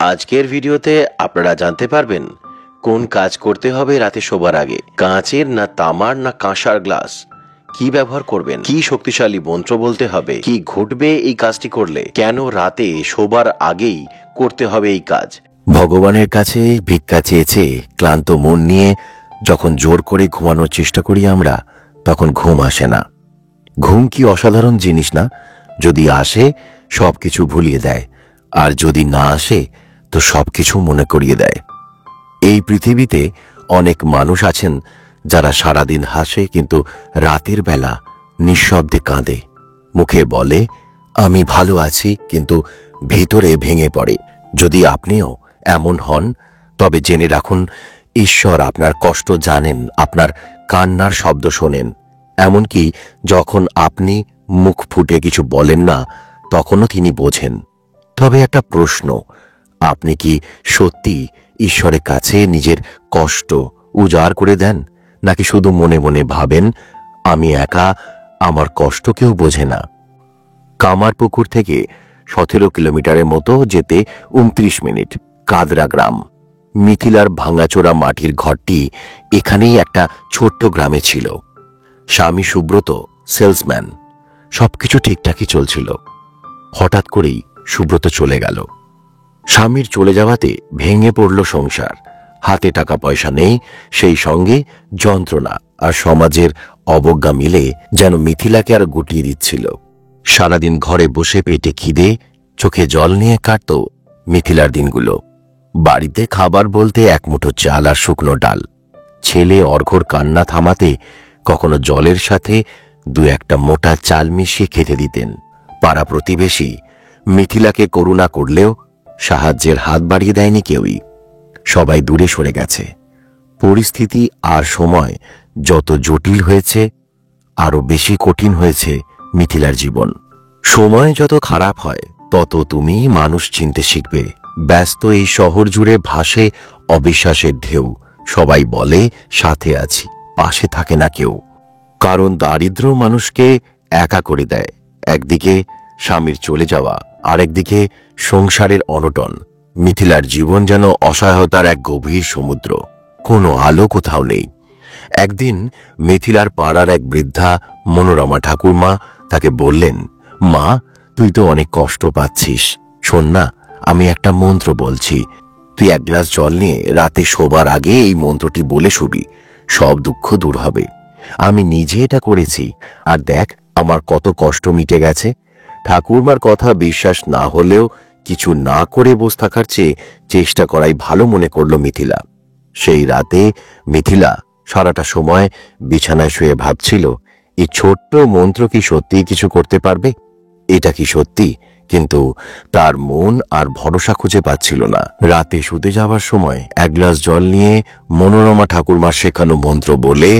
আজকের ভিডিওতে আপনারা জানতে পারবেন কোন কাজ করতে হবে রাতে শোবার আগে। কাঁচের না তামার না কাঁসার গ্লাস, কি ব্যবহার করবেন, কি শক্তিশালী মন্ত্র বলতে হবে, কি ঘটবে এই কাজটি করলে, কেন রাতে শোবার আগেই করতে হবে এই কাজ। ভগবানের কাছে ভিক্ষা চেয়েছে ক্লান্ত মন নিয়ে যখন জোর করে ঘুমানোর চেষ্টা করি আমরা, তখন ঘুম আসে না। ঘুম কি অসাধারণ জিনিস না? যদি আসে সবকিছু ভুলিয়ে দেয়, আর যদি না আসে তো সবকিছু মনে করিয়ে দেয়। এই পৃথিবীতে অনেক মানুষ আছেন যারা সারাদিন হাসে কিন্তু রাতের বেলা নিঃশব্দে কাঁদে, মুখে বলে আমি ভালো আছি কিন্তু ভিতরে ভেঙে পড়ে। যদি আপনিও এমন হন তবে জেনে রাখুন, ঈশ্বর আপনার কষ্ট জানেন, আপনার কান্নার শব্দ শোনেন। এমনকি যখন আপনি মুখ ফুটে কিছু বলেন না তখনও তিনি বোঝেন। তবে একটা প্রশ্ন, আপনি কি সত্যি ঈশ্বরের কাছে নিজের কষ্ট উজাড় করে দেন, নাকি শুধু মনে মনে ভাবেন আমি একা, আমার কষ্ট কেউ বোঝে না? কামারপুকুর থেকে 17 কিলোমিটারের মতো যেতে 29 মিনিট। কাদরা গ্রাম, মিথিলার ভাঙাচোরা মাটির ঘরটি এখানেই একটা ছোট্ট গ্রামে ছিল। স্বামী সুব্রত সেলসম্যান, সবকিছু ঠিকঠাকই চলছিল। হঠাৎ করেই সুব্রত চলে গেল। স্বামীর চলে যাওয়াতে ভেঙে পড়ল সংসার। হাতে টাকা পয়সা নেই, সেই সঙ্গে যন্ত্রণা আর সমাজের অবজ্ঞা মিলে যেন মিথিলাকে আর গুটিয়ে দিচ্ছিল। সারাদিন ঘরে বসে পেটে খিদে, চোখে জল নিয়ে কাটত মিথিলার দিনগুলো। বাড়িতে খাবার বলতে এক মুঠো চাল আর শুকনো ডাল। ছেলে অর্ঘর কান্না থামাতে কখনো জলের সাথে দু একটা মোটা চাল মিশিয়ে খেতে দিতেন। পাড়া প্রতিবেশী মিথিলাকে করুণা করলেও সাহায্যের হাত বাড়িয়ে দেয়নি কেউই। সবাই দূরে সরে গেছে। পরিস্থিতি আর সময় যত জটিল হয়েছে, আরো বেশি কঠিন হয়েছে মিথিলার জীবন। সময় যত খারাপ হয় তত তুমি মানুষ চিনতে শিখবে। ব্যস্ত এই শহর জুড়ে ভাসে অবিশ্বাসের ঢেউ। সবাই বলে সাথে আছি, পাশে থাকে না কেউ। কারণ দারিদ্র মানুষকে একা করে দেয়। একদিকে স্বামীর চলে যাওয়া, আরেকদিকে সংসারের অনটন। মিথিলার জীবন যেন অসহায়তার এক গভীর সমুদ্র, কোনো আলো কোথাও নেই। একদিন মিথিলার পাড়ার এক বৃদ্ধা মনোরমা ঠাকুরমা তাকে বললেন, মা, তুই তো অনেক কষ্ট পাচ্ছিস, শোন না, আমি একটা মন্ত্র বলছি, তুই এক গ্লাস জল নিয়ে রাতে শোবার আগে এই মন্ত্রটি বলে শুবি, সব দুঃখ দূর হবে। আমি নিজে এটা করেছি, আর দেখ আমার কত কষ্ট মিটে গেছে। ঠাকুরমার কথা বিশ্বাস না হলেও কিছু না করে বসে থাকার চেয়ে চেষ্টা করাই ভালো মনে করল মিথিলা। সেই রাতে মিথিলা সারাটা সময় বিছানায় শুয়ে ভাবছিল, এই ছোট্ট মন্ত্র কি সত্যিই কিছু করতে পারবে? এটা কি সত্যি? কিন্তু তার মন আর ভরসা খুঁজে পাচ্ছিল না। রাতে শুতে যাওয়ার সময় এক গ্লাস জল নিয়ে মনোরমা ঠাকুরমার শেখানো মন্ত্র বলে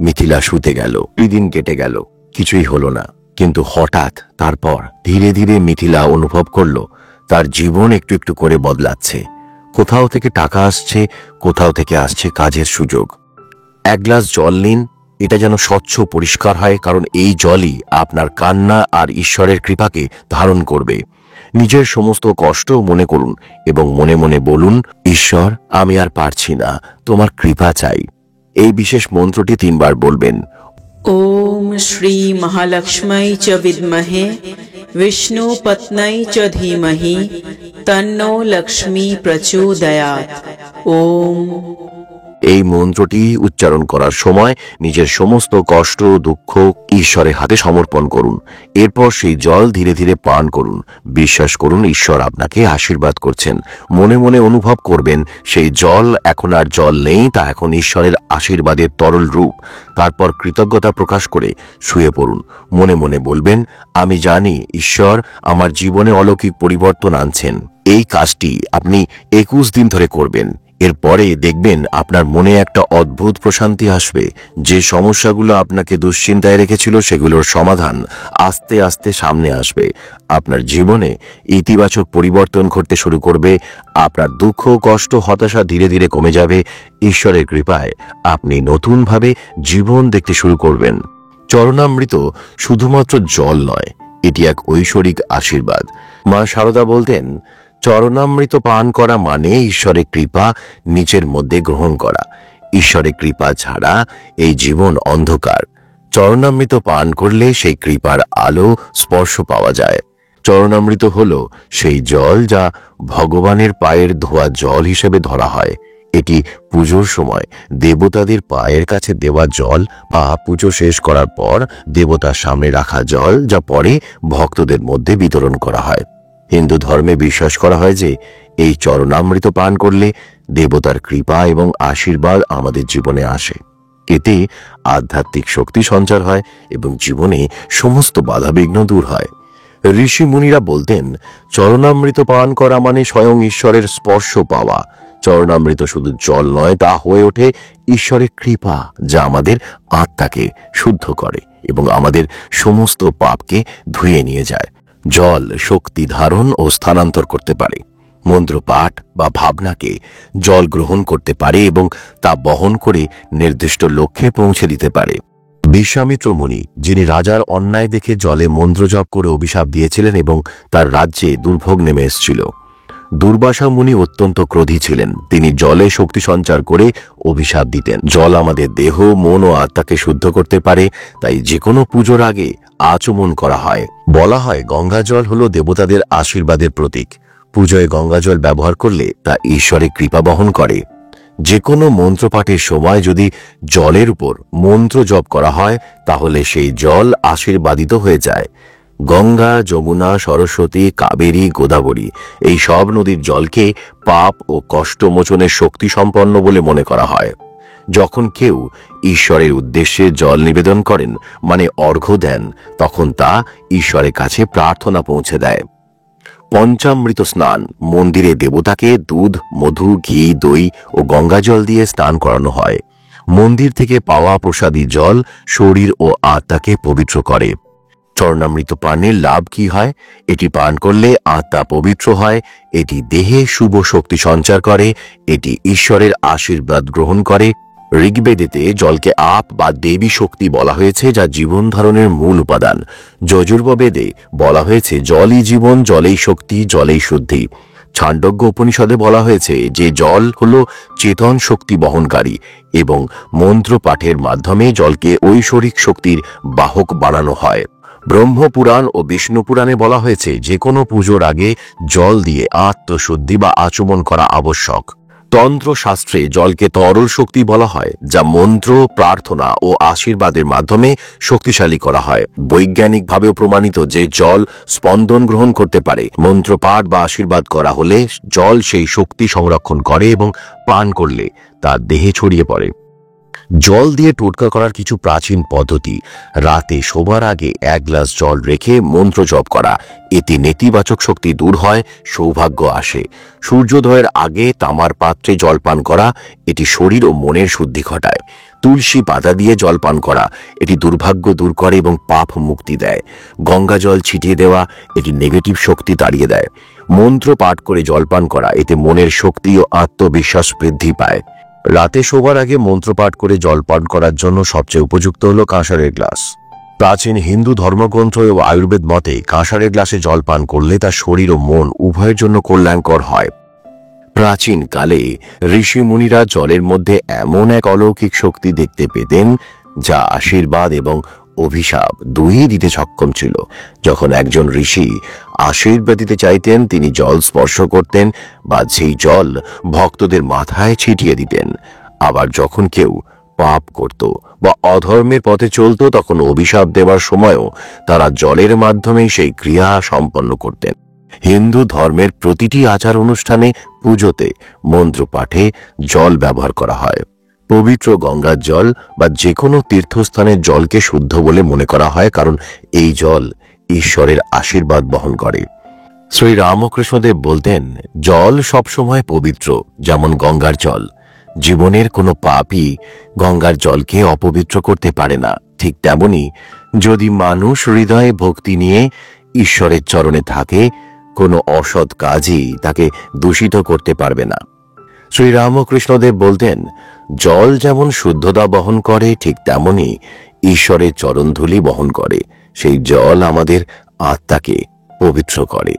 মিথিলা শুতে গেল। 2 দিন কেটে গেল, কিছুই হলো না। কিন্তু হঠাৎ তারপর ধীরে ধীরে মিথিলা অনুভব করল তার জীবন একটু একটু করে বদলাচ্ছে। কোথাও থেকে টাকা আসছে, কোথাও থেকে আসছে কাজের সুযোগ। এক গ্লাস জল নিন, এটা যেন স্বচ্ছ পরিষ্কার হয়, কারণ এই জলই আপনার কান্না আর ঈশ্বরের কৃপাকে ধারণ করবে। নিজের সমস্ত কষ্ট মনে করুন এবং মনে মনে বলুন, ঈশ্বর, আমি আর পারছি না, তোমার কৃপা চাই। এই বিশেষ মন্ত্রটি 3 বার বলবেন। ओम श्री महालक्ष्मी च विद्महे विष्णु पत्नी च धीमहि तन्नो लक्ष्मी प्रचोदयात्। ओम। এই মন্ত্রটি উচ্চারণ করার সময় নিজের সমস্ত কষ্ট দুঃখ ঈশ্বরের হাতে সমর্পণ করুন। এরপর সেই জল ধীরে ধীরে পান করুন। বিশ্বাস করুন ঈশ্বর আপনাকে আশীর্বাদ করছেন। মনে মনে অনুভব করবেন সেই জল এখন আর জল নেই, তা এখন ঈশ্বরের আশীর্বাদের তরল রূপ। তারপর কৃতজ্ঞতা প্রকাশ করে শুয়ে পড়ুন। মনে মনে বলবেন, আমি জানি ঈশ্বর আমার জীবনে অলৌকিক পরিবর্তন আনছেন। এই কাজটি আপনি 21 দিন ধরে করবেন। এরপরে দেখবেন আপনার মনে একটা অদ্ভুত প্রশান্তি আসবে। যে সমস্যাগুলো আপনাকে দুশ্চিন্তায় রেখেছিল সেগুলোর সমাধান আস্তে আস্তে সামনে আসবে। আপনার জীবনে ইতিবাচক পরিবর্তন ঘটতে শুরু করবে। আপনার দুঃখ, কষ্ট, হতাশা ধীরে ধীরে কমে যাবে। ঈশ্বরের কৃপায় আপনি নতুনভাবে জীবন দেখতে শুরু করবেন। চরণামৃত শুধুমাত্র জল নয়, এটি এক ঐশ্বরিক আশীর্বাদ। মা শারদা বলতেন, চরণামৃত পান করা মানে ঈশ্বরের কৃপা নিচের মধ্যে গ্রহণ করা। ঈশ্বরের কৃপা ছাড়া এই জীবন অন্ধকার। চরণামৃত পান করলে সেই কৃপার আলো স্পর্শ পাওয়া যায়। চরণামৃত হল সেই জল যা ভগবানের পায়ের ধোয়া জল হিসেবে ধরা হয়। এটি পুজোর সময় দেবতাদের পায়ের কাছে দেওয়া জল বা পুজো শেষ করার পর দেবতার সামনে রাখা জল, যা পরে ভক্তদের মধ্যে বিতরণ করা হয়। হিন্দু ধর্মে বিশ্বাস করা হয় যে এই চরণামৃত পান করলে দেবতার কৃপা এবং আশীর্বাদ আমাদের জীবনে আসে। এতে আধ্যাত্মিক শক্তি সঞ্চার হয় এবং জীবনে সমস্ত বাধাবিঘ্ন দূর হয়। ঋষি মুনিরা বলতেন, চরণামৃত পান করা মানে স্বয়ং ঈশ্বরের স্পর্শ পাওয়া। চরণামৃত শুধু জল নয়, তা হয়ে ওঠে ঈশ্বরের কৃপা, যা আমাদের আত্মাকে শুদ্ধ করে এবং আমাদের সমস্ত পাপকে ধুয়ে নিয়ে যায়। জল শক্তি ধারণ ও স্থানান্তর করতে পারে। মন্ত্র পাঠ বা ভাবনাকে জল গ্রহণ করতে পারে এবং তা বহন করে নির্দিষ্ট লক্ষ্যে পৌঁছে দিতে পারে। বিশ্বামিত্র মুনি, যিনি রাজার অন্যায় দেখে জলে মন্ত্র জপ করে অভিশাপ দিয়েছিলেন এবং তার রাজ্যে দুর্ভোগ নেমে এসেছিল। দুর্বাসা মুনি অত্যন্ত ক্রোধী ছিলেন। তিনি জলে শক্তি সঞ্চার করে অভিশাপ দিতেন। জল আমাদের দেহ, মন ও আত্মাকে শুদ্ধ করতে পারে, তাই যে কোনো পুজোর আগে আচমন করা হয়। বলা হয় গঙ্গা জল হল দেবতাদের আশীর্বাদের প্রতীক। পুজোয় গঙ্গা জল ব্যবহার করলে তা ঈশ্বরের কৃপা বহন করে। যে কোনো মন্ত্রপাঠের সময় যদি জলের উপর মন্ত্র জপ করা হয়, তাহলে সেই জল আশীর্বাদিত হয়ে যায়। গঙ্গা, যমুনা, সরস্বতী, কাবেরী, গোদাবরী এই সব নদীর জলকে পাপ ও কষ্ট মোচনের শক্তি সম্পন্ন বলে মনে করা হয়। যখন কেউ ঈশ্বরের উদ্দেশ্যে জল নিবেদন করেন, মানে অর্ঘ্য দেন, তখন তা ঈশ্বরের কাছে প্রার্থনা পৌঁছে দেয়। পঞ্চামৃত স্নান, মন্দিরে দেবতাকে দুধ, মধু, ঘি, দই ও গঙ্গা জল দিয়ে স্নান করানো হয়। মন্দির থেকে পাওয়া প্রসাদী জল শরীর ও আত্মাকে পবিত্র করে। চরণামৃত পানের লাভ কি হয়? এটি পান করলে আত্মা পবিত্র হয়, এটি দেহে শুভ শক্তি সঞ্চার করে, এটি ঈশ্বরের আশীর্বাদ গ্রহণ করে। ঋগ্বেদেতে জলকে আপ বা দেবী শক্তি বলা হয়েছে, যা জীবন ধারণের মূল উপাদান। যজুর্বেদে বলা হয়েছে জলই জীবন, জলেই শক্তি, জলেই শুদ্ধি। ছাণ্ডোগ্য উপনিষদে বলা হয়েছে যে জল হল চেতন শক্তি বহনকারী এবং মন্ত্র পাঠের মাধ্যমে জলকে ঐশ্বরিক শক্তির বাহক বানানো হয়। ব্রহ্মপুরাণ ও বিষ্ণু পুরাণে বলা হয়েছে যে কোনো পুজোর আগে জল দিয়ে আত্মশুদ্ধি বা আচমন করা আবশ্যক। তন্ত্র শাস্ত্রে জলকে তরল শক্তি বলা হয়, যা মন্ত্র, প্রার্থনা ও আশীর্বাদের মাধ্যমে শক্তিশালী করা হয়। বৈজ্ঞানিকভাবেও প্রমাণিত যে জল স্পন্দন গ্রহণ করতে পারে। মন্ত্র পাঠ বা আশীর্বাদ করা হলে জল সেই শক্তি সংরক্ষণ করে এবং পান করলে তা দেহে ছড়িয়ে পড়ে। জল দিয়ে টোটকা করার কিছু প্রাচীন পদ্ধতি: রাতে শোবার আগে 1 গ্লাস জল রেখে মন্ত্র জপ করা, এতে নেতিবাচক শক্তি দূর হয়, সৌভাগ্য আসে। সূর্যোদয়ের আগে তামার পাত্রে জল পান করা, এটি শরীর ও মনের শুদ্ধি ঘটায়। তুলসী পাতা দিয়ে জল পান করা, এটি দুর্ভাগ্য দূর করে এবং পাপ মুক্তি দেয়। গঙ্গা জল ছিটিয়ে দেওয়া, এটি নেগেটিভ শক্তি তাড়িয়ে দেয়। মন্ত্র পাঠ করে জল পান করা, এতে মনের শক্তি ও আত্মবিশ্বাস বৃদ্ধি পায়। রাতে শোবার আগে মন্ত্রপাঠ করে জল পান করার জন্য সবচেয়ে উপযুক্ত হল কাঁসারের গ্লাস। প্রাচীন হিন্দু ধর্মগ্রন্থ ও আয়ুর্বেদ মতে কাঁসারের গ্লাসে জল পান করলে তা শরীর ও মন উভয়ের জন্য কল্যাণকর হয়। প্রাচীন কালে ঋষি মুনিরা জলের মধ্যে এমন এক অলৌকিক শক্তি দেখতে পেতেন, যা আশীর্বাদ এবং অভিশাপ দুই দিতে সক্ষম ছিল। যখন একজন ঋষি আশীর্বাদ দিতে চাইতেন, তিনি জল স্পর্শ করতেন বা সেই জল ভক্তদের মাথায় ছিটিয়ে দিতেন। আবার যখন কেউ পাপ করত বা অধর্মের পথে চলত, তখন অভিশাপ দেওয়ার সময়ও তারা জলের মাধ্যমেই সেই ক্রিয়া সম্পন্ন করতেন। হিন্দু ধর্মের প্রতিটি আচার অনুষ্ঠানে, পুজোতে, মন্ত্র পাঠে জল ব্যবহার করা হয়। পবিত্র গঙ্গার জল বা যে কোনো তীর্থস্থানের জলকে শুদ্ধ বলে মনে করা হয়, কারণ এই জল ঈশ্বরের আশীর্বাদ বহন করে। শ্রী রামকৃষ্ণদেব বলতেন, জল সবসময় পবিত্র, যেমন গঙ্গার জল। জীবনের কোনো পাপই গঙ্গার জলকে অপবিত্র করতে পারে না। ঠিক তেমনি যদি মানুষ হৃদয়ে ভক্তি নিয়ে ঈশ্বরের চরণে থাকে, কোনো অসৎ কাজই তাকে দূষিত করতে পারবে না। শ্রী রামকৃষ্ণদেব বলতেন, জল যেমন শুদ্ধতা বহন করে, ঠিক তেমনি ঈশ্বরের চরণধূলি বহন করে। সেই জল আমাদের আত্মাকে পবিত্র করে।